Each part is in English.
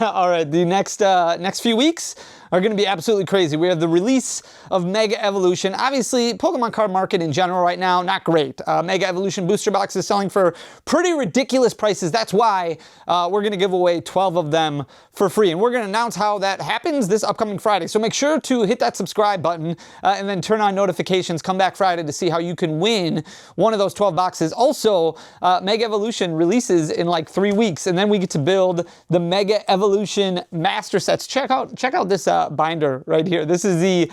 All right, the next few weeks are going to be absolutely crazy. We have the release of Mega Evolution. Obviously, Pokemon card market in general right now, not great. Mega Evolution booster box is selling for pretty ridiculous prices. That's why we're going to give away 12 of them for free. And we're going to announce how that happens this upcoming Friday. So make sure to hit that subscribe button and then turn on notifications. Come back Friday to see how you can win one of those 12 boxes. Also, Mega Evolution releases in like 3 weeks, and then we get to build the Mega Evolution master sets. Check out this binder right here. This is the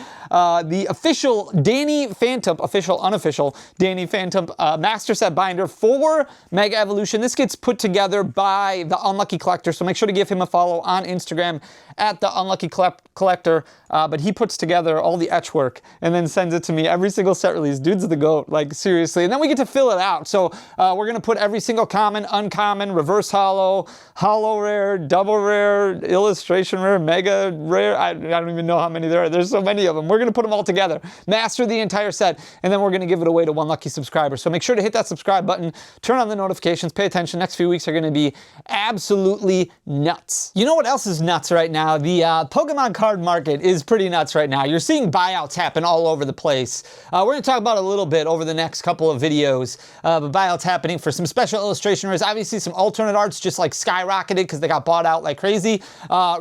official Danny Phantump, official, unofficial Danny Phantump master set binder for Mega Evolution. This gets put together by the Unlucky Collector, so make sure to give him a follow on Instagram at the Unlucky Collector. But he puts together all the etch work and then sends it to me every single set release. Dude's the GOAT, like seriously. And then we get to fill it out. So we're gonna put every single common, uncommon, reverse holo, holo rare, double rare, illustration rare, mega rare. I don't even know how many there are. There's so many of them. We're gonna put them all together, master the entire set, and then we're gonna give it away to one lucky subscriber. So make sure to hit that subscribe button, turn on the notifications, pay attention. Next few weeks are gonna be absolutely nuts. You know what else is nuts right now? The Pokemon card market is pretty nuts right now. You're seeing buyouts happen all over the place. We're gonna talk about it a little bit over the next couple of videos, but buyouts happening for some special illustration rares. Obviously some alternate arts just like skyrocketed because they got bought out like crazy.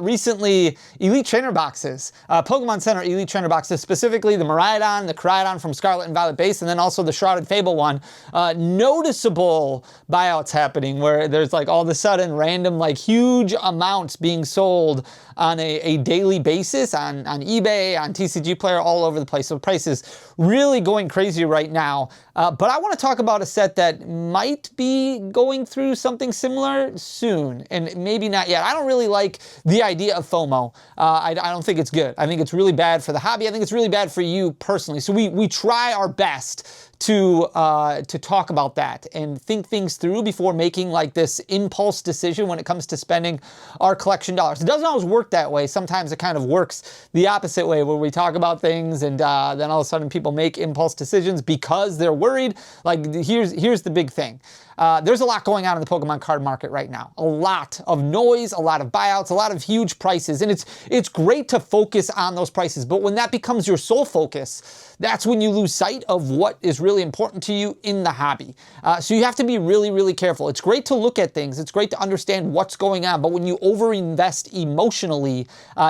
Recently, Elite Trainer boxes, Pokemon Center Elite Trainer boxes, specifically the Miraidon, the Koraidon from Scarlet and Violet base, and then also the Shrouded Fable one. Noticeable buyouts happening where there's like all of a sudden random like huge amounts being sold on a daily basis on eBay, on TCG Player, all over the place. So prices really going crazy right now. But I want to talk about a set that might be going through something similar soon, and maybe not yet. I don't really like the idea of FOMO. I don't think it's good. I think it's really bad for the hobby. I think it's really bad for you personally. So we try our best to talk about that and think things through before making like this impulse decision when it comes to spending our collection dollars. It doesn't always work that way. Sometimes it kind of works the opposite way, where we talk about things and then all of a sudden people make impulse decisions because they're worried. Like here's the big thing. There's a lot going on in the Pokemon card market right now. A lot of noise, a lot of buyouts, a lot of huge prices. And it's great to focus on those prices, but when that becomes your sole focus, that's when you lose sight of what is really important to you in the hobby. So you have to be really, really careful. It's great to look at things. It's great to understand what's going on, but when you overinvest emotionally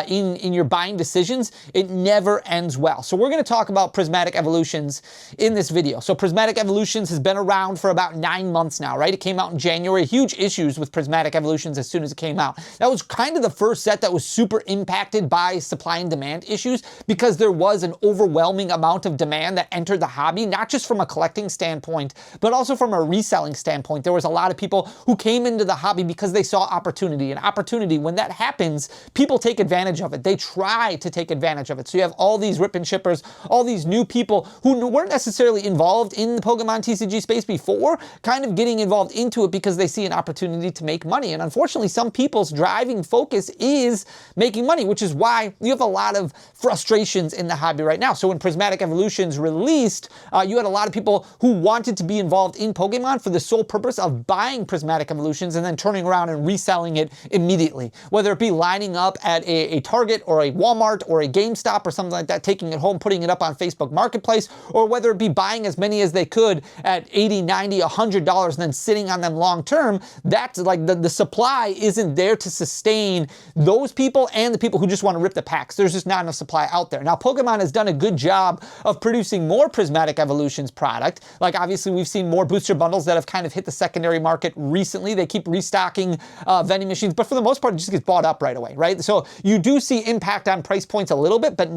in your buying decisions, it never ends well. So we're gonna talk about Prismatic Evolutions in this video. So Prismatic Evolutions has been around for about 9 months now, right? It came out in January. Huge issues with Prismatic Evolutions as soon as it came out. That was kind of the first set that was super impacted by supply and demand issues, because there was an overwhelming amount of demand that entered the hobby, not just from a collecting standpoint, but also from a reselling standpoint. There was a lot of people who came into the hobby because they saw opportunity. And opportunity, when that happens, people take advantage of it. They try to take advantage of it. So you have all these rip and shippers, all these new people who weren't necessarily involved in the Pokemon TCG space before, kind of getting involved into it because they see an opportunity to make money. And unfortunately, some people's driving focus is making money, which is why you have a lot of frustrations in the hobby right now. So when Prismatic Evolutions released, you had a lot of people who wanted to be involved in Pokemon for the sole purpose of buying Prismatic Evolutions and then turning around and reselling it immediately. Whether it be lining up at a Target or a Walmart or a GameStop or something like that, taking it home, putting it up on Facebook Marketplace, or whether it be buying as many as they could at $80, $90, $100 and then sitting on them long term. That's like the supply isn't there to sustain those people and the people who just want to rip the packs. There's just not enough supply out there. Now, Pokemon has done a good job of producing more Prismatic Evolutions product. Like obviously we've seen more booster bundles that have kind of hit the secondary market recently. They keep restocking vending machines, but for the most part, it just gets bought up right away, right? So you do see impact on price points a little bit, but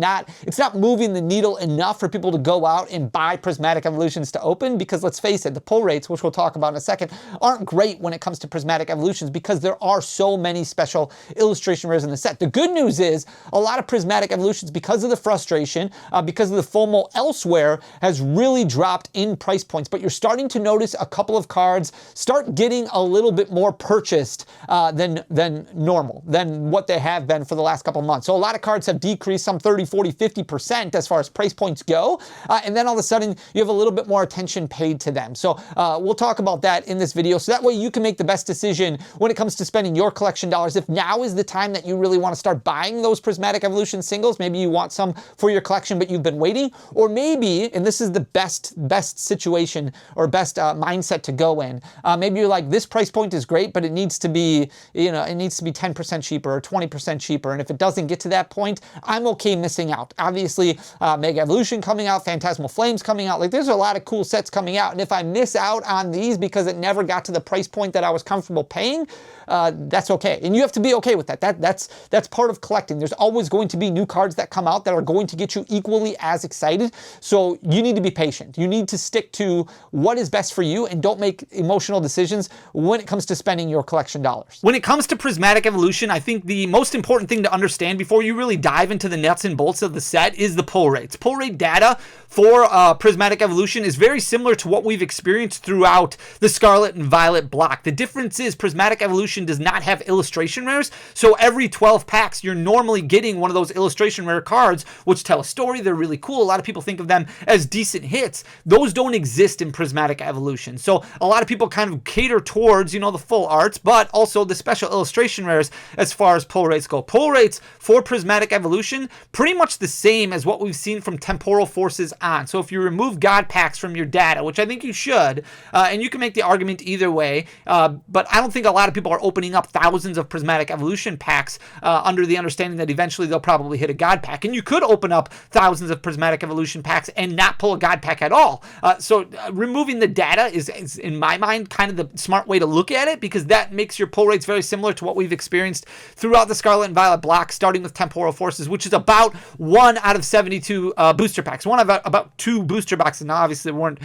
it's not moving the needle enough for people to go out and buy Prismatic Evolutions to open, because let's face it, the pull rates, which we'll talk about in a second, aren't great when it comes to Prismatic Evolutions because there are so many special illustration rares in the set. The good news is a lot of Prismatic Evolutions, because of the frustration, because of the FOMO elsewhere, has really dropped in price points, but you're starting to notice a couple of cards start getting a little bit more purchased than normal, than what they have been for the last couple of months. So a lot of cards have decreased some 30, 40, 50% as far as price points go. And then all of a sudden you have a little bit more attention paid to them. So we'll talk about that in this video. So that way you can make the best decision when it comes to spending your collection dollars. If now is the time that you really want to start buying those Prismatic Evolution singles, maybe you want some for your collection, but you've been waiting, or maybe, and this is the best situation or best mindset to go in, maybe you're like, this price point is great, but it needs to be, you know, it needs to be 10% cheaper or 20% cheaper. And if it doesn't get to that point, I'm okay missing out. Obviously, Mega Evolution coming out, Phantasmal Flames coming out, like there's a lot of cool sets coming out. And if I miss out on these because it never got to the price point that I was comfortable paying, that's okay. And you have to be okay with that. That's part of collecting. There's always going to be new cards that come out that are going to get you equally as excited. So you need to be patient. You need to stick to what is best for you and don't make emotional decisions when it comes to spending your collection dollars. When it comes to Prismatic Evolution, I think the most important thing to understand before you really dive into the nuts and bolts of the set is the pull rates. Pull rate data for Prismatic Evolution is very similar to what we've experienced throughout the Scarlet and Violet block. The difference is Prismatic Evolution does not have illustration rares, so every 12 packs you're normally getting one of those illustration rare cards which tell a story. They're really cool. A lot of people think of them as decent hits. Those don't exist in Prismatic Evolution. So a lot of people kind of cater towards, you know, the full arts, but also the special illustration rares as far as pull rates go. Pull rates for Prismatic Evolution pretty much the same as what we've seen from Temporal Forces on. So if you remove God packs from your data, which I think you should, and you can make the argument either way, but I don't think a lot of people are opening up thousands of Prismatic Evolution packs under the understanding that eventually they'll probably hit a God pack. And you could open up thousands of Prismatic Evolution packs and not pull a God pack at all. So removing the data is, in my mind, kind of the smart way to look at it, because that makes your pull rates very similar to what we've experienced throughout the Scarlet and Violet block, starting with Temporal Forces, which is about 1 out of 72 booster packs. One of about 2 booster boxes. Now, obviously, there weren't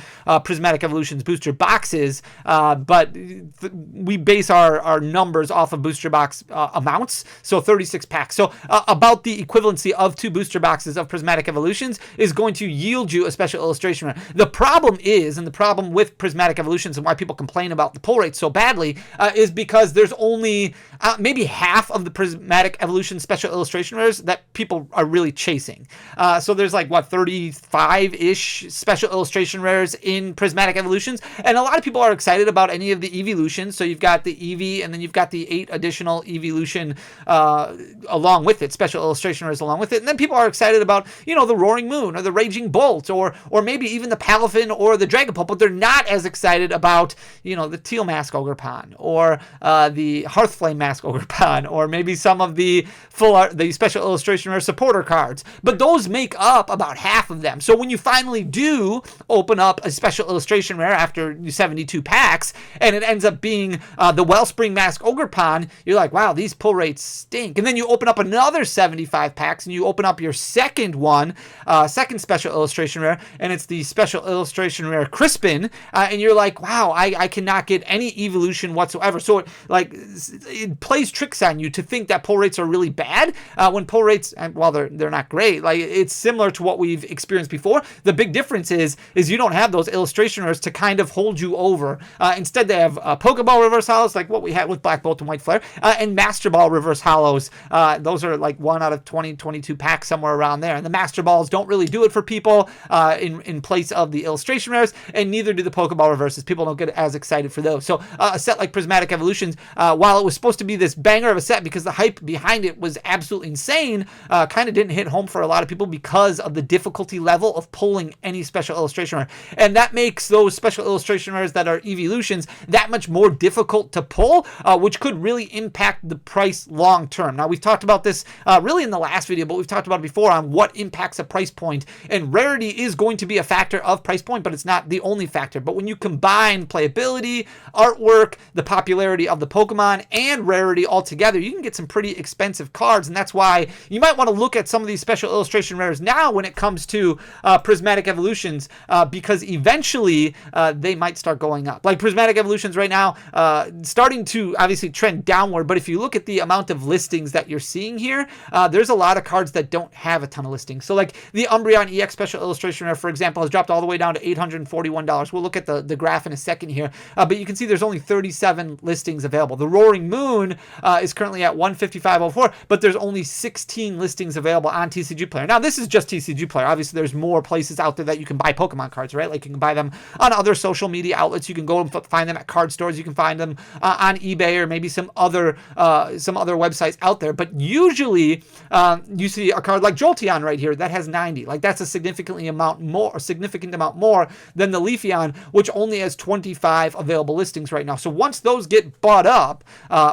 Prismatic Evolutions booster boxes, but we base our numbers off of booster box amounts, so 36 packs. So about the equivalency of 2 booster boxes of Prismatic Evolutions is going to yield you a special illustration rare. The problem is, and the problem with Prismatic Evolutions and why people complain about the pull rate so badly, is because there's only maybe half of the Prismatic Evolution special illustration rares that people are really chasing. So there's like, what, 35-ish special illustration rares in Prismatic Evolutions, and a lot of people are excited about any of the evolutions. So you've got the Eevee, and then you've got the 8 additional evolution along with it, special illustration rares along with it, and then people are excited about, you know, the Roaring Moon or the Raging Bolt or maybe even the Palafin or the Dragapult, but they're not as excited about, you know, the Teal Mask Ogerpon or the Hearthflame Mask Ogerpon, or maybe some of the the special illustration rare supporter cards. But those make up about half of them. So when you finally do open up a special illustration rare after 72 packs, and it ends up being the Wellspring Mask Ogerpon, you're like, wow, these pull rates stink. And then you open up another 75 packs, and you open up your second one, second special illustration rare, and it's the special illustration rare Crispin, and you're like, wow, I cannot get any evolution whatsoever. So it plays tricks on you to think that pull rates are really bad, when pull rates, while they're not great, like it's similar to what we've experienced before. The big difference is you don't have those illustration rares to kind of hold you over. Instead, they have Pokeball reverse hollows, like what we had with Black Bolt and White Flare, and Master Ball reverse hollows. Those are like 1 out of 20, 22 packs, somewhere around there. And the Master Balls don't really do it for people in place of the illustration rares, and neither do the Pokeball reverses. People don't get as excited for those. So a set like Prismatic Evolutions, while it was supposed to be this banger of a set because the hype behind it was absolutely insane, kind of didn't hit home for a lot of people because of the difficulty level of pulling any special illustration rare. And that makes those special illustration rares that are evolutions that much more difficult to pull, which could really impact the price long term. Now, we've talked about this really in the last video, but we've talked about it before on what impacts a price point, and rarity is going to be a factor of price point, but it's not the only factor. But when you combine playability, artwork, the popularity of the Pokemon, and rarity all together, you can get some pretty expensive cards, and that's why you might want to look at some of these special illustration rares now when it comes to Prismatic Evolutions, because eventually they might start going up. Like Prismatic Evolutions right now, starting to obviously trend downward, but if you look at the amount of listings that you're seeing here, there's a lot of cards that don't have a ton of listings. So like the Umbreon EX special illustration rare, for example, has dropped all the way down to $841. We'll look at the graph in a second here, but you can see there's only 37 listings available. The Roaring Moon is currently at 155.04, but there's only 16 listings available on TCG Player. Now, this is just TCG Player. Obviously, there's more places out there that you can buy Pokemon cards, right? Like you can buy them on other social media outlets. You can go and find them at card stores. You can find them on eBay or maybe some other websites out there. But usually, you see a card like Jolteon right here that has 90. Like that's a significant amount more than the Leafeon, which only has 25 available listings right now. So once those get bought up,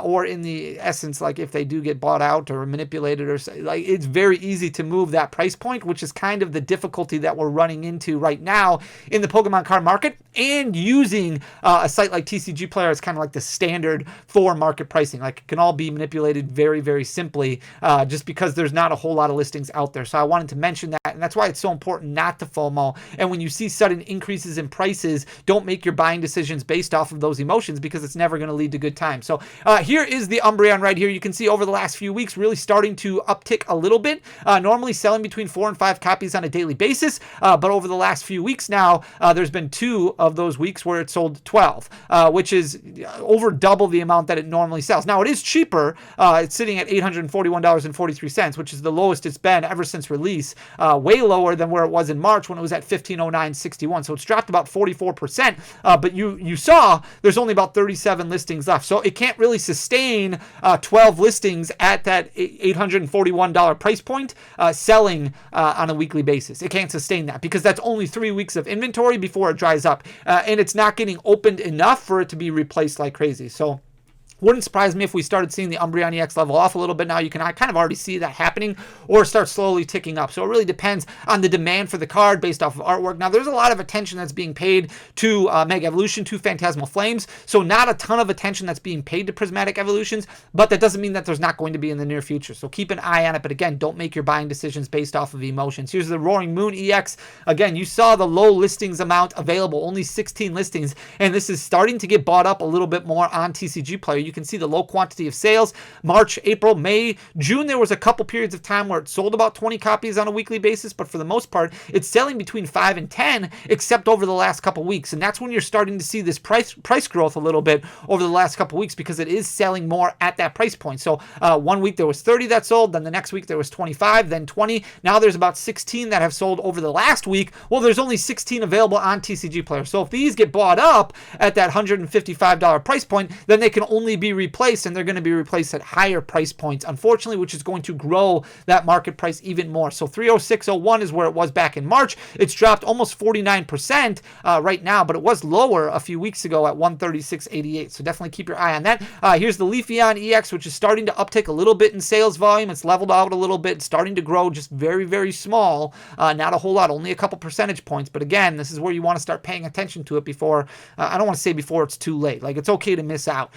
or in the essence, like if they do get bought out or manipulated, or like, it's very easy to move that price point, which is kind of the difficulty that we're running into right now in the Pokemon card market, and using a site like TCG Player is kind of like the standard for market pricing. Like it can all be manipulated very, very simply, just because there's not a whole lot of listings out there. So I wanted to mention that, and that's why it's so important not to FOMO. And when you see sudden increases in prices, don't make your buying decisions based off of those emotions, because it's never going to lead to good times. So here is the Umbreon right here. You can see over the last few weeks really starting to uptick a little bit, normally selling between 4 and 5 copies on a daily basis, but over the last few weeks now, there's been 2 of those weeks where it sold 12, which is over double the amount that it normally sells. Now, it is cheaper. It's sitting at $841.43, which is the lowest it's been ever since release, way lower than where it was in March when it was at $1509.61. So it's dropped about 44%, but you saw there's only about 37 listings left. So it can't really sustain 12 listings at that $841 price point selling on a weekly basis. It can't sustain that because that's only 3 weeks of inventory before it dries up, and it's not getting opened enough for it to be replaced like crazy. So wouldn't surprise me if we started seeing the Umbreon EX level off a little bit now. You can kind of already see that happening, or start slowly ticking up. So it really depends on the demand for the card based off of artwork. Now, there's a lot of attention that's being paid to Mega Evolution, to Phantasmal Flames. So not a ton of attention that's being paid to Prismatic Evolutions, but that doesn't mean that there's not going to be in the near future. So keep an eye on it. But again, don't make your buying decisions based off of emotions. Here's the Roaring Moon EX. Again, you saw the low listings amount available, only 16 listings. And this is starting to get bought up a little bit more on TCG Player. You can see the low quantity of sales. March, April, May, June, there was a couple periods of time where it sold about 20 copies on a weekly basis, but for the most part, it's selling between 5 and 10, except over the last couple weeks. And that's when you're starting to see this price growth a little bit over the last couple weeks, because it is selling more at that price point. So 1 week there was 30 that sold, then the next week there was 25, then 20. Now there's about 16 that have sold over the last week. Well, there's only 16 available on TCG Player. So if these get bought up at that $155 price point, then they can only be replaced, and they're going to be replaced at higher price points, unfortunately, which is going to grow that market price even more. So 306.01 is where it was back in March. It's dropped almost 49% right now, but it was lower a few weeks ago at 136.88. So definitely keep your eye on that. Here's the Leafeon EX, which is starting to uptick a little bit in sales volume. It's leveled out a little bit, starting to grow, just very, very small. Not a whole lot, only a couple percentage points. But again, this is where you want to start paying attention to it before, I don't want to say before it's too late. Like, it's okay to miss out.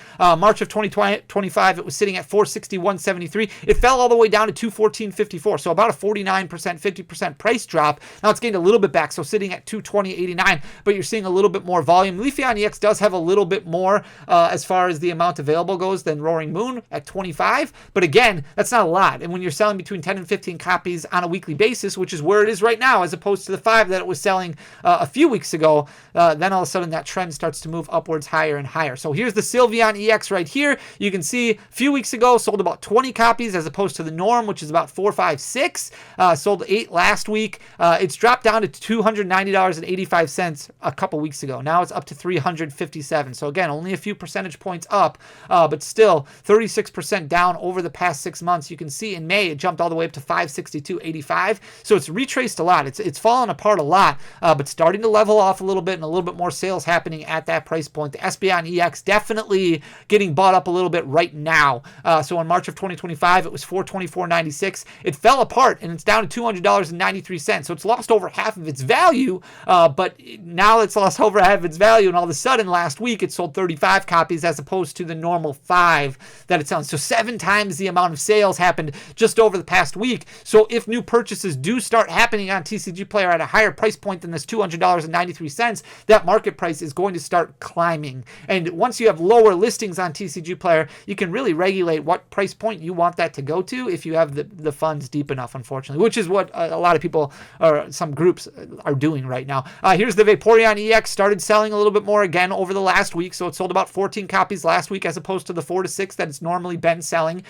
March of 2025, it was sitting at 461.73. It fell all the way down to 214.54. So about a 49%, 50% price drop. Now it's gained a little bit back, so sitting at 220.89, but you're seeing a little bit more volume. Leafeon EX does have a little bit more as far as the amount available goes than Roaring Moon at 25, but again, that's not a lot. And when you're selling between 10 and 15 copies on a weekly basis, which is where it is right now, as opposed to the 5 that it was selling a few weeks ago, then all of a sudden that trend starts to move upwards higher and higher. So here's the Sylveon EX right here. You can see a few weeks ago sold about 20 copies as opposed to the norm, which is about 4, 5, 6. Sold 8 last week. It's dropped down to $290.85 a couple weeks ago. Now it's up to $357. So again, only a few percentage points up, but still 36% down over the past 6 months. You can see in May it jumped all the way up to $562.85. So it's retraced a lot. It's fallen apart a lot, but starting to level off a little bit, and a little bit more sales happening at that price point. The Espeon EX definitely getting bought up a little bit right now. So in March of 2025, it was $424.96. It fell apart, and it's down to $200.93. So it's lost over half of its value, but now it's lost over half of its value, and all of a sudden last week it sold 35 copies as opposed to the normal 5 that it's selling. So 7 times the amount of sales happened just over the past week. So if new purchases do start happening on TCG Player at a higher price point than this $200.93, that market price is going to start climbing. And once you have lower listings on TCG Player, you can really regulate what price point you want that to go to if you have the funds deep enough, unfortunately, which is what a lot of people or some groups are doing right now. Here's the Vaporeon EX, started selling a little bit more again over the last week, so it sold about 14 copies last week as opposed to the 4 to 6 that it's normally been selling.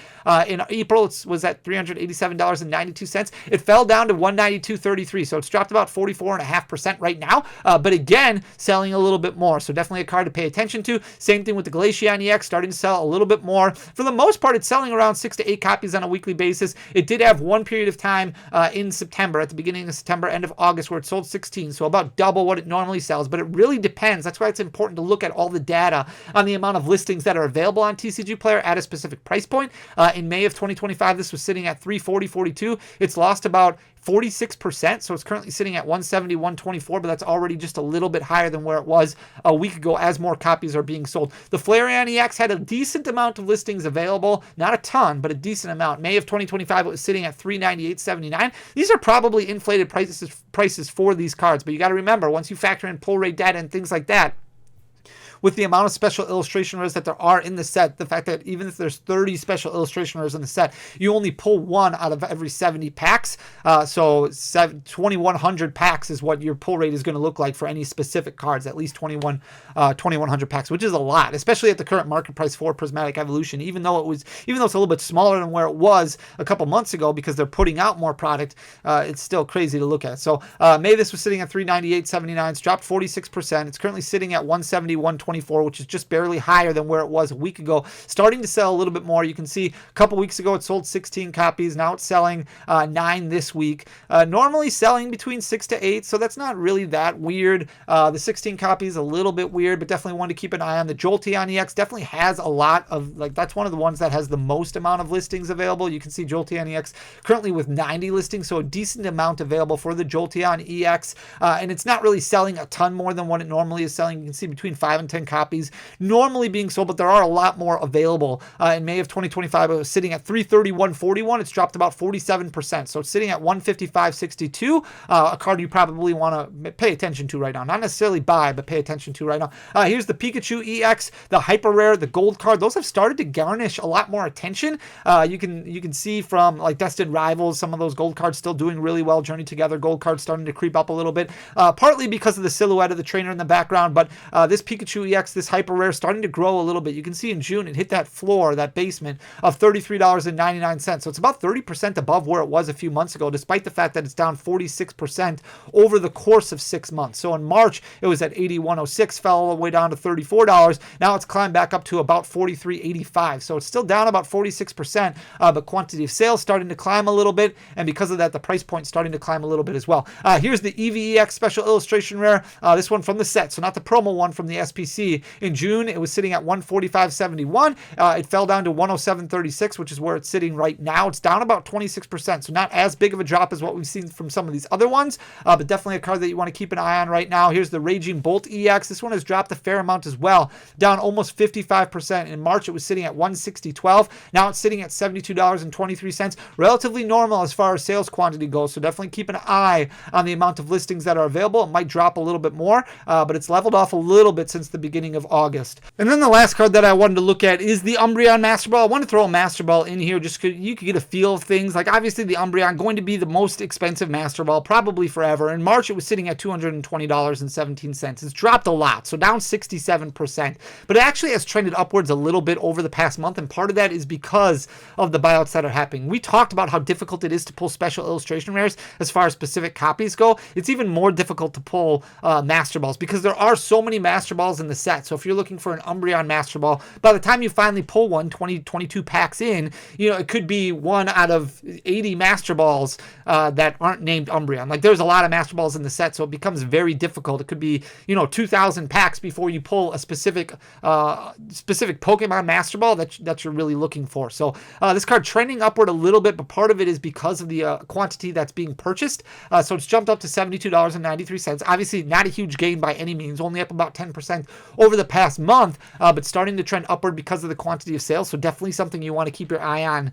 In April, it was at $387.92. It fell down to $192.33, so it's dropped about 44.5% right now, but again, selling a little bit more, so definitely a card to pay attention to. Same thing with the Glaceon EX, starting to sell a little bit more. For the most part, it's selling around 6 to 8 copies on a weekly basis. It did have one period of time in September, at the beginning of September, end of August, where it sold 16, so about double what it normally sells, but it really depends. That's why it's important to look at all the data on the amount of listings that are available on TCG Player at a specific price point. In May of 2025, this was sitting at $340.42. It's lost about 46%, so it's currently sitting at $170.124, but that's already just a little bit higher than where it was a week ago as more copies are being sold. The Flareon EX had a decent amount of listings available, not a ton, but a decent amount. May of 2025, it was sitting at $398.79. These are probably inflated prices for these cards, but you got to remember, once you factor in pull rate data and things like that, with the amount of special illustration rares that there are in the set, the fact that even if there's 30 special illustration rares in the set, you only pull one out of every 70 packs. So 2,100 packs is what your pull rate is going to look like for any specific cards, at least 2,100 packs, which is a lot, especially at the current market price for Prismatic Evolution, even though it's a little bit smaller than where it was a couple months ago because they're putting out more product. It's still crazy to look at. So May, this was sitting at $398.79. It's dropped 46%. It's currently sitting at $171.24, which is just barely higher than where it was a week ago. Starting to sell a little bit more. You can see a couple weeks ago it sold 16 copies. Now it's selling 9 this week. Normally selling between 6 to 8, so that's not really that weird. The 16 copies a little bit weird, but definitely one to keep an eye on. The Jolteon EX definitely has a lot of, that's one of the ones that has the most amount of listings available. You can see Jolteon EX currently with 90 listings, so a decent amount available for the Jolteon EX, and it's not really selling a ton more than what it normally is selling. You can see between 5 and 10 copies normally being sold, but there are a lot more available. In May of 2025, it was sitting at $331.41. It's dropped about 47%, so it's sitting at $155.62. A card you probably want to pay attention to right now, not necessarily buy, but pay attention to right now. Here's the Pikachu EX, the hyper rare, the gold card. Those have started to garnish a lot more attention. You can see from like Destined Rivals, some of those gold cards still doing really well. Journey Together gold card starting to creep up a little bit, partly because of the silhouette of the trainer in the background, but this Pikachu EX, this hyper rare, starting to grow a little bit. You can see in June it hit that floor, that basement of $33.99. So it's about 30% above where it was a few months ago, despite the fact that it's down 46% over the course of 6 months. So in March, it was at $81.06, fell all the way down to $34. Now it's climbed back up to about $43.85. So it's still down about 46%, but quantity of sales starting to climb a little bit, and because of that, the price point starting to climb a little bit as well. Here's the EVEX special illustration rare, this one from the set, so not the promo one from the SPC. In June, it was sitting at $145.71. It fell down to $107.36, which is where it's sitting right now. It's down about 26%, so not as big of a drop as what we've seen from some of these other ones, but definitely a card that you want to keep an eye on right now. Here's the Raging Bolt EX. This one has dropped a fair amount as well, down almost 55%. In March, it was sitting at $160.12. Now it's sitting at $72.23. Relatively normal as far as sales quantity goes, so definitely keep an eye on the amount of listings that are available. It might drop a little bit more, but it's leveled off a little bit since the beginning of August. And then the last card that I wanted to look at is the Umbreon Master Ball. I want to throw a Master Ball in here just so you could get a feel of things. Like obviously the Umbreon going to be the most expensive Master Ball probably forever. In March, it was sitting at $220.17. It's dropped a lot, so down 67%, but it actually has trended upwards a little bit over the past month, and part of that is because of the buyouts that are happening. We talked about how difficult it is to pull special illustration rares as far as specific copies go. It's even more difficult to pull Master Balls because there are so many Master Balls in the set. So if you're looking for an Umbreon Master Ball, by the time you finally pull one, 22 packs in, it could be one out of 80 Master Balls that aren't named Umbreon. Like there's a lot of Master Balls in the set, so it becomes very difficult. It could be 2,000 packs before you pull a specific Pokemon Master Ball that you're really looking for. So this card trending upward a little bit, but part of it is because of the quantity that's being purchased. So it's jumped up to $72.93. Obviously not a huge gain by any means, only up about 10% over the past month, but starting to trend upward because of the quantity of sales. So definitely something you want to keep your eye on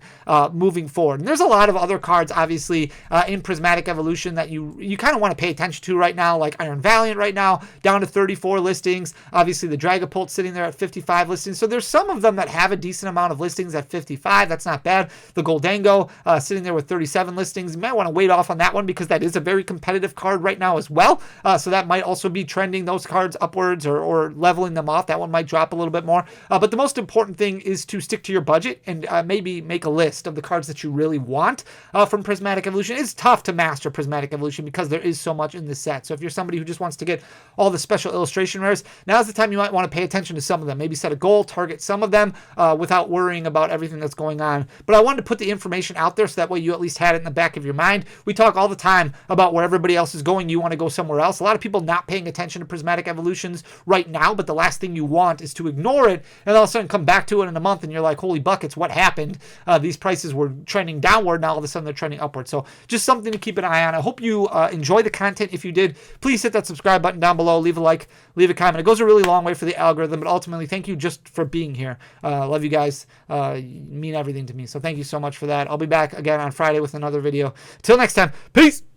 moving forward. And there's a lot of other cards, obviously, in Prismatic Evolution that you kind of want to pay attention to right now, like Iron Valiant right now, down to 34 listings. Obviously, the Dragapult sitting there at 55 listings. So there's some of them that have a decent amount of listings at 55. That's not bad. The Goldango sitting there with 37 listings. You might want to wait off on that one because that is a very competitive card right now as well. So that might also be trending those cards upwards or leveling them off. That one might drop a little bit more. But the most important thing is to stick to your budget and maybe make a list of the cards that you really want from Prismatic Evolution. It's tough to master Prismatic Evolution because there is so much in this set. So if you're somebody who just wants to get all the special illustration rares, now's the time you might want to pay attention to some of them. Maybe set a goal, target some of them without worrying about everything that's going on. But I wanted to put the information out there so that way you at least had it in the back of your mind. We talk all the time about where everybody else is going. You want to go somewhere else. A lot of people not paying attention to Prismatic Evolutions right now, but the last thing you want is to ignore it and all of a sudden come back to it in a month and you're like, holy buckets, what happened? These prices were trending downward. Now all of a sudden they're trending upward. So just something to keep an eye on. I hope you enjoy the content. If you did, please hit that subscribe button down below. Leave a like, leave a comment. It goes a really long way for the algorithm, but ultimately, thank you just for being here. Love you guys. You mean everything to me. So thank you so much for that. I'll be back again on Friday with another video. Till next time, peace.